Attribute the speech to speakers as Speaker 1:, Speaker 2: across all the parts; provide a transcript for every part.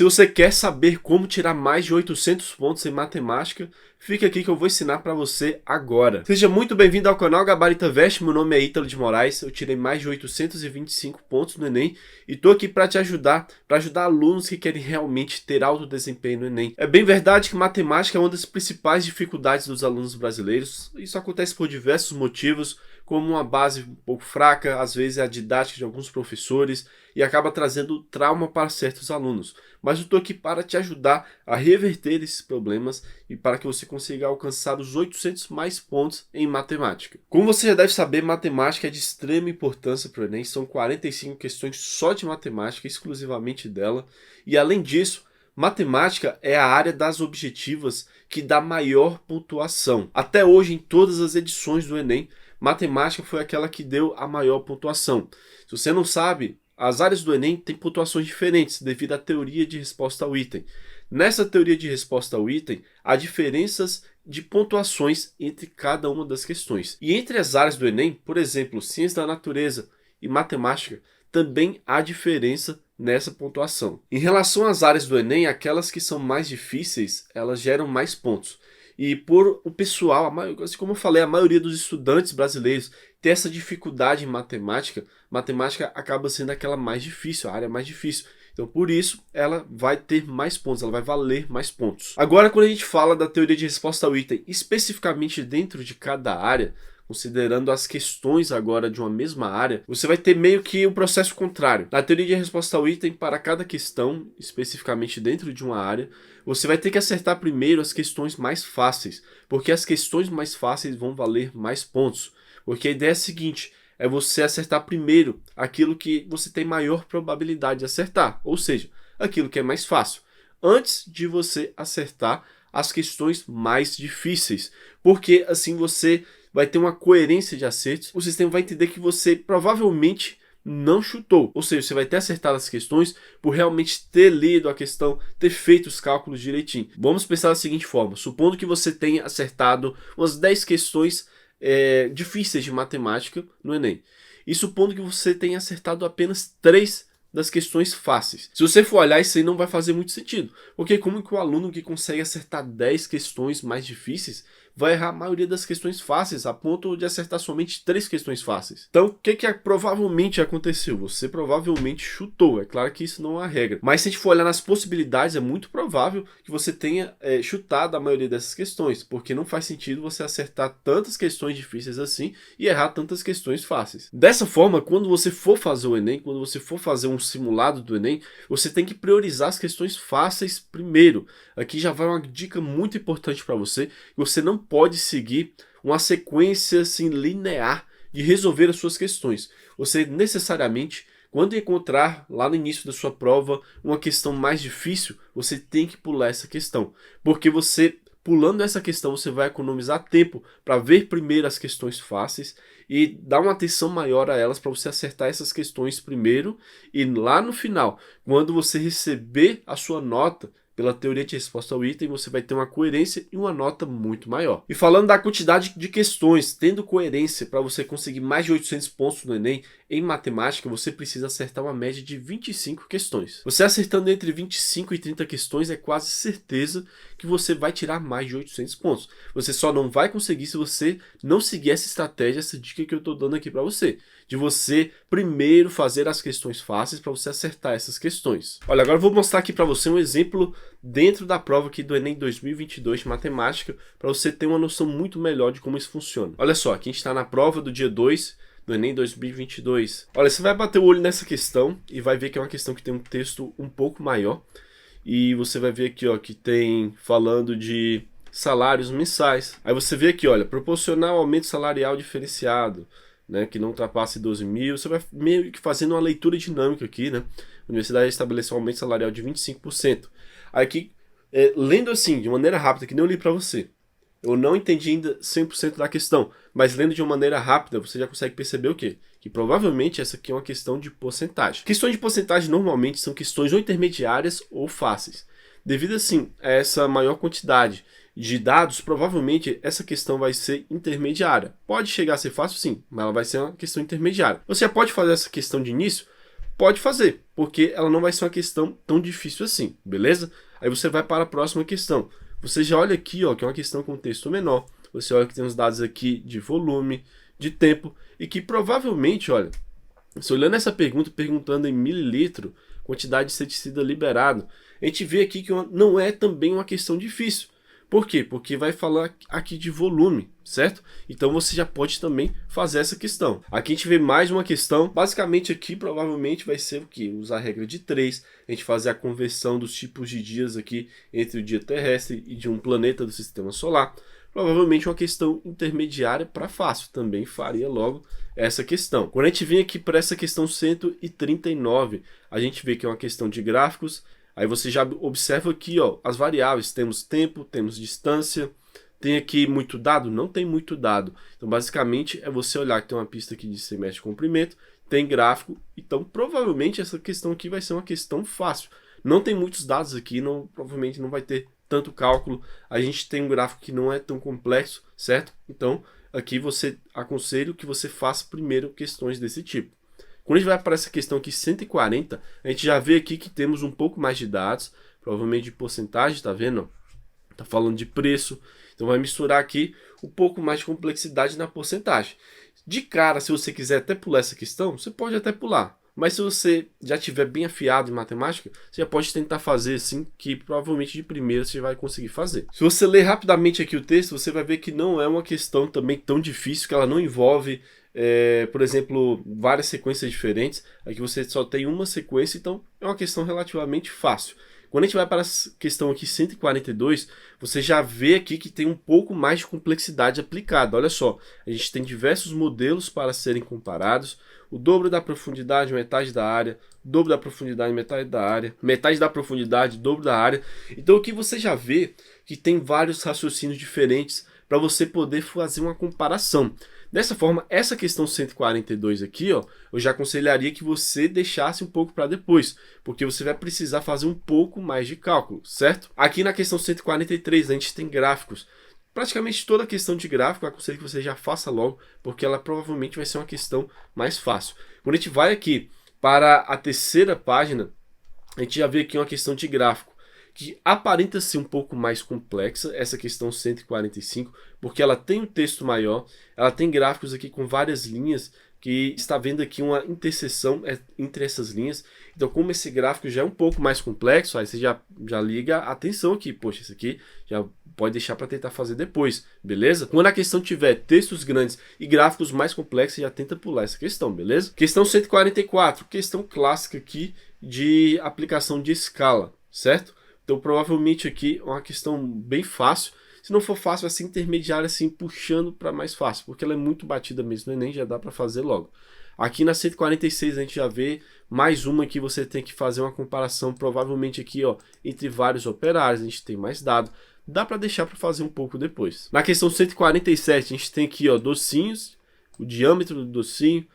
Speaker 1: Se você quer saber como tirar mais de 800 pontos em matemática, fica aqui que eu vou ensinar para você agora. Seja muito bem-vindo ao canal Gabarita Veste, meu nome é Ítalo de Moraes, eu tirei mais de 825 pontos no Enem e tô aqui para te ajudar, alunos que querem realmente ter alto desempenho no Enem. É bem verdade que matemática é uma das principais dificuldades dos alunos brasileiros, isso acontece por diversos motivos, como uma base um pouco fraca, às vezes é a didática de alguns professores e acaba trazendo trauma para certos alunos. Mas eu estou aqui para te ajudar a reverter esses problemas e para que você consiga alcançar os 800 mais pontos em matemática. Como você já deve saber, matemática é de extrema importância para o Enem, são 45 questões só de matemática, exclusivamente dela, e além disso, matemática é a área das objetivas que dá maior pontuação. Até hoje, em todas as edições do Enem, matemática foi aquela que deu a maior pontuação. Se você não sabe, as áreas do Enem têm pontuações diferentes devido à teoria de resposta ao item. Nessa teoria de resposta ao item, há diferenças de pontuações entre cada uma das questões. E entre as áreas do Enem, por exemplo, ciência da natureza e matemática, também há diferença nessa pontuação. Em relação às áreas do Enem, aquelas que são mais difíceis, elas geram mais pontos. E por o pessoal, assim como eu falei, a maioria dos estudantes brasileiros ter essa dificuldade em matemática, matemática acaba sendo aquela mais difícil, a área mais difícil. Então, por isso, ela vai ter mais pontos, ela vai valer mais pontos. Agora, quando a gente fala da teoria de resposta ao item, especificamente dentro de cada área, considerando as questões agora de uma mesma área, você vai ter meio que o processo contrário. Na teoria de resposta ao item, para cada questão, especificamente dentro de uma área, você vai ter que acertar primeiro as questões mais fáceis, porque as questões mais fáceis vão valer mais pontos. Porque a ideia é a seguinte, é você acertar primeiro aquilo que você tem maior probabilidade de acertar, ou seja, aquilo que é mais fácil, antes de você acertar as questões mais difíceis, porque assim você vai ter uma coerência de acertos, o sistema vai entender que você provavelmente não chutou, ou seja, você vai ter acertado as questões por realmente ter lido a questão, ter feito os cálculos direitinho. Vamos pensar da seguinte forma, supondo que você tenha acertado umas 10 questões difíceis de matemática no Enem, e supondo que você tenha acertado apenas 3 das questões fáceis. Se você for olhar, isso aí não vai fazer muito sentido, porque como que o aluno que consegue acertar 10 questões mais difíceis vai errar a maioria das questões fáceis, a ponto de acertar somente 3 questões fáceis? Então, o que provavelmente aconteceu? Você provavelmente chutou, é claro que isso não é a regra, mas se a gente for olhar nas possibilidades, é muito provável que você tenha chutado a maioria dessas questões, porque não faz sentido você acertar tantas questões difíceis assim e errar tantas questões fáceis. Dessa forma, quando você for fazer o Enem, quando você for fazer um simulado do Enem, você tem que priorizar as questões fáceis primeiro. Aqui já vai uma dica muito importante para você, você não pode seguir uma sequência assim, linear de resolver as suas questões. Você necessariamente, quando encontrar lá no início da sua prova uma questão mais difícil, você tem que pular essa questão, porque você pulando essa questão, você vai economizar tempo para ver primeiro as questões fáceis e dar uma atenção maior a elas para você acertar essas questões primeiro e lá no final, quando você receber a sua nota pela teoria de resposta ao item, você vai ter uma coerência e uma nota muito maior. E falando da quantidade de questões, tendo coerência para você conseguir mais de 800 pontos no Enem, em matemática, você precisa acertar uma média de 25 questões. Você acertando entre 25 e 30 questões, é quase certeza que você vai tirar mais de 800 pontos. Você só não vai conseguir se você não seguir essa estratégia, essa dica que eu estou dando aqui para você. De você primeiro fazer as questões fáceis para você acertar essas questões. Olha, agora eu vou mostrar aqui para você um exemplo dentro da prova aqui do Enem 2022 de matemática, para você ter uma noção muito melhor de como isso funciona. Olha só, aqui a gente está na prova do dia 2 do Enem 2022. Olha, você vai bater o olho nessa questão e vai ver que é uma questão que tem um texto um pouco maior. E você vai ver aqui, ó, que tem falando de salários mensais. Aí você vê aqui, olha, proporcionar aumento salarial diferenciado, né, que não ultrapasse 12 mil. Você vai meio que fazendo uma leitura dinâmica aqui, né? A universidade estabeleceu um aumento salarial de 25%. Aí aqui, lendo assim, de maneira rápida, que nem eu li para você. Eu não entendi ainda 100% da questão, mas lendo de uma maneira rápida, você já consegue perceber o quê? Que provavelmente essa aqui é uma questão de porcentagem. Questões de porcentagem normalmente são questões ou intermediárias ou fáceis. Devido assim a essa maior quantidade de dados, provavelmente essa questão vai ser intermediária. Pode chegar a ser fácil sim, mas ela vai ser uma questão intermediária. Você já pode fazer essa questão de início pode fazer, porque ela não vai ser uma questão tão difícil assim, beleza? Aí você vai para a próxima questão. Você já olha aqui, ó, que é uma questão com texto menor. Você olha que tem os dados aqui de volume, de tempo, e que provavelmente, olha, se olhando essa pergunta, perguntando em mililitro, quantidade de inseticida liberado, a gente vê aqui que não é também uma questão difícil. Por quê? Porque vai falar aqui de volume, certo? Então você já pode também fazer essa questão. Aqui a gente vê mais uma questão. Basicamente aqui provavelmente vai ser o quê? Usar a regra de 3, a gente fazer a conversão dos tipos de dias aqui entre o dia terrestre e de um planeta do sistema solar. Provavelmente uma questão intermediária para fácil, também faria logo essa questão. Quando a gente vem aqui para essa questão 139, a gente vê que é uma questão de gráficos. Aí você já observa aqui, ó, as variáveis, temos tempo, temos distância, tem aqui muito dado? Não tem muito dado. Então basicamente é você olhar que tem uma pista aqui de 100 metros de comprimento, tem gráfico, então provavelmente essa questão aqui vai ser uma questão fácil. Não tem muitos dados aqui, provavelmente não vai ter tanto cálculo, a gente tem um gráfico que não é tão complexo, certo? Então aqui você aconselho que você faça primeiro questões desse tipo. Quando a gente vai para essa questão aqui 140, a gente já vê aqui que temos um pouco mais de dados, provavelmente de porcentagem, tá vendo? Tá falando de preço, então vai misturar aqui um pouco mais de complexidade na porcentagem. De cara, se você quiser até pular essa questão, você pode até pular. Mas se você já estiver bem afiado em matemática, você já pode tentar fazer assim, que provavelmente de primeira você vai conseguir fazer. Se você ler rapidamente aqui o texto, você vai ver que não é uma questão também tão difícil, que ela não envolve, por exemplo, várias sequências diferentes. Aqui você só tem uma sequência, então é uma questão relativamente fácil. Quando a gente vai para a questão aqui 142, você já vê aqui que tem um pouco mais de complexidade aplicada. Olha só, a gente tem diversos modelos para serem comparados. O dobro da profundidade, metade da área, dobro da profundidade, metade da área, metade da profundidade, dobro da área. Então aqui você já vê que tem vários raciocínios diferentes para você poder fazer uma comparação. Dessa forma, essa questão 142 aqui, ó, eu já aconselharia que você deixasse um pouco para depois, porque você vai precisar fazer um pouco mais de cálculo, certo? Aqui na questão 143 a gente tem gráficos. Praticamente toda a questão de gráfico, eu aconselho que você já faça logo, porque ela provavelmente vai ser uma questão mais fácil. Quando a gente vai aqui para a terceira página, a gente já vê aqui uma questão de gráfico, que aparenta ser um pouco mais complexa, essa questão 145, porque ela tem um texto maior, ela tem gráficos aqui com várias linhas, que está vendo aqui uma interseção entre essas linhas. Então, como esse gráfico já é um pouco mais complexo, aí você já liga a atenção aqui, poxa, isso aqui já pode deixar para tentar fazer depois, beleza? Quando a questão tiver textos grandes e gráficos mais complexos, já tenta pular essa questão, beleza? Questão 144, questão clássica aqui de aplicação de escala, certo? Então provavelmente aqui é uma questão bem fácil. Se não for fácil, vai ser intermediária assim, puxando para mais fácil, porque ela é muito batida mesmo, nem já dá para fazer logo. Aqui na 146 a gente já vê mais uma que você tem que fazer uma comparação, provavelmente aqui, ó, entre vários operários, a gente tem mais dado. Dá para deixar para fazer um pouco depois. Na questão 147 a gente tem aqui, ó, docinhos, o diâmetro do docinho,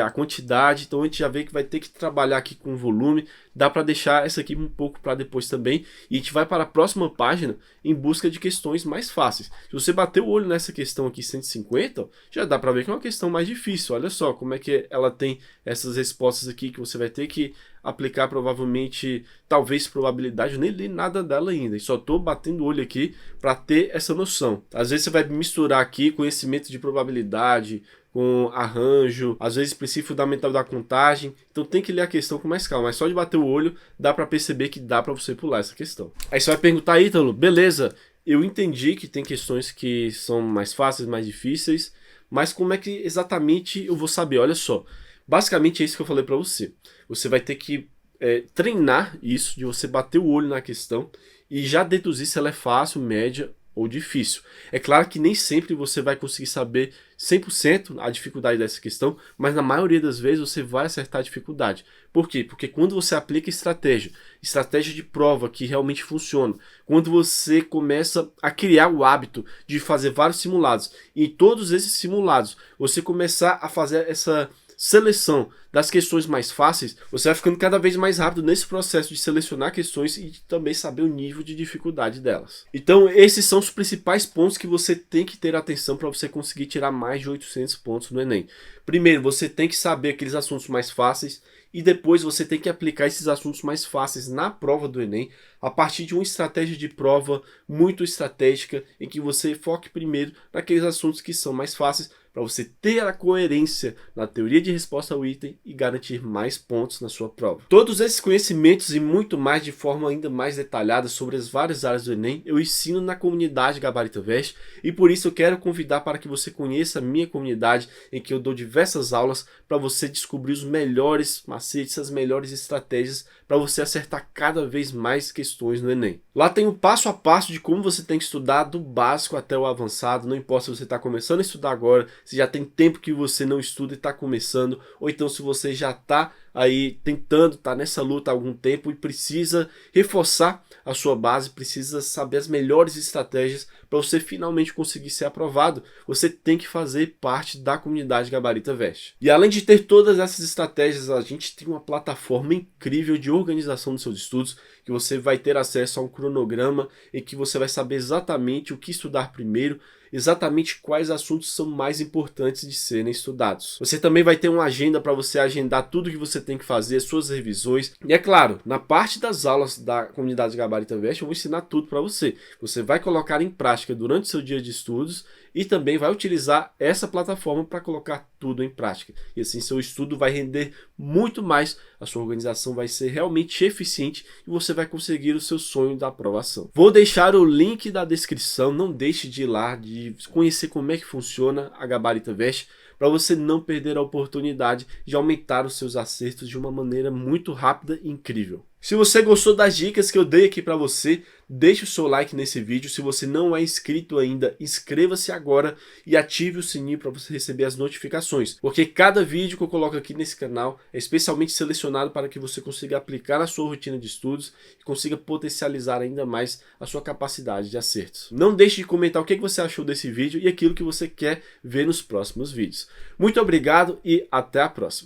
Speaker 1: a quantidade, então a gente já vê que vai ter que trabalhar aqui com volume, dá para deixar essa aqui um pouco para depois também, e a gente vai para a próxima página em busca de questões mais fáceis. Se você bater o olho nessa questão aqui 150, ó, já dá para ver que é uma questão mais difícil, olha só como é que ela tem essas respostas aqui que você vai ter que aplicar provavelmente, talvez probabilidade, eu nem li nada dela ainda, e só estou batendo o olho aqui para ter essa noção. Às vezes você vai misturar aqui conhecimento de probabilidade, com arranjo, às vezes princípio fundamental da contagem, então tem que ler a questão com mais calma, mas só de bater o olho dá para perceber que dá para você pular essa questão. Aí você vai perguntar, Ítalo, beleza, eu entendi que tem questões que são mais fáceis, mais difíceis, mas como é que exatamente eu vou saber? Olha só, basicamente é isso que eu falei para você. Você vai ter que treinar isso, de você bater o olho na questão e já deduzir se ela é fácil, média ou difícil. É claro que nem sempre você vai conseguir saber 100% a dificuldade dessa questão, mas na maioria das vezes você vai acertar a dificuldade. Por quê? Porque quando você aplica estratégia de prova que realmente funciona, quando você começa a criar o hábito de fazer vários simulados, e em todos esses simulados você começar a fazer essa seleção das questões mais fáceis, você vai ficando cada vez mais rápido nesse processo de selecionar questões e de também saber o nível de dificuldade delas. Então esses são os principais pontos que você tem que ter atenção para você conseguir tirar mais de 800 pontos no Enem. Primeiro, você tem que saber aqueles assuntos mais fáceis e depois você tem que aplicar esses assuntos mais fáceis na prova do Enem, a partir de uma estratégia de prova muito estratégica, em que você foque primeiro naqueles assuntos que são mais fáceis, para você ter a coerência na teoria de resposta ao item e garantir mais pontos na sua prova. Todos esses conhecimentos e muito mais de forma ainda mais detalhada sobre as várias áreas do Enem, eu ensino na comunidade Gabarito Veste, e por isso eu quero convidar para que você conheça a minha comunidade, em que eu dou diversas aulas para você descobrir os melhores macetes, as melhores estratégias para você acertar cada vez mais questões no Enem. Lá tem o passo a passo de como você tem que estudar do básico até o avançado, não importa se você está começando a estudar agora, se já tem tempo que você não estuda e está começando, ou então se você já está aí tentando, está nessa luta há algum tempo e precisa reforçar a sua base, precisa saber as melhores estratégias para você finalmente conseguir ser aprovado, você tem que fazer parte da comunidade Gabarito Veste. E além de ter todas essas estratégias, a gente tem uma plataforma incrível de organização dos seus estudos, que você vai ter acesso a um cronograma em que você vai saber exatamente o que estudar primeiro, exatamente quais assuntos são mais importantes de serem estudados. Você também vai ter uma agenda para você agendar tudo que você tem que fazer, suas revisões. E é claro, na parte das aulas da comunidade Gabarito Veste, eu vou ensinar tudo para você. Você vai colocar em prática durante o seu dia de estudos e também vai utilizar essa plataforma para colocar tudo em prática. E assim seu estudo vai render muito mais, a sua organização vai ser realmente eficiente e você vai conseguir o seu sonho da aprovação. Vou deixar o link da descrição, não deixe de ir lá, de conhecer como é que funciona a Gabarito Veste, para você não perder a oportunidade de aumentar os seus acertos de uma maneira muito rápida e incrível. Se você gostou das dicas que eu dei aqui para você, deixe o seu like nesse vídeo. Se você não é inscrito ainda, inscreva-se agora e ative o sininho para você receber as notificações, porque cada vídeo que eu coloco aqui nesse canal é especialmente selecionado para que você consiga aplicar na sua rotina de estudos e consiga potencializar ainda mais a sua capacidade de acertos. Não deixe de comentar o que você achou desse vídeo e aquilo que você quer ver nos próximos vídeos. Muito obrigado e até a próxima!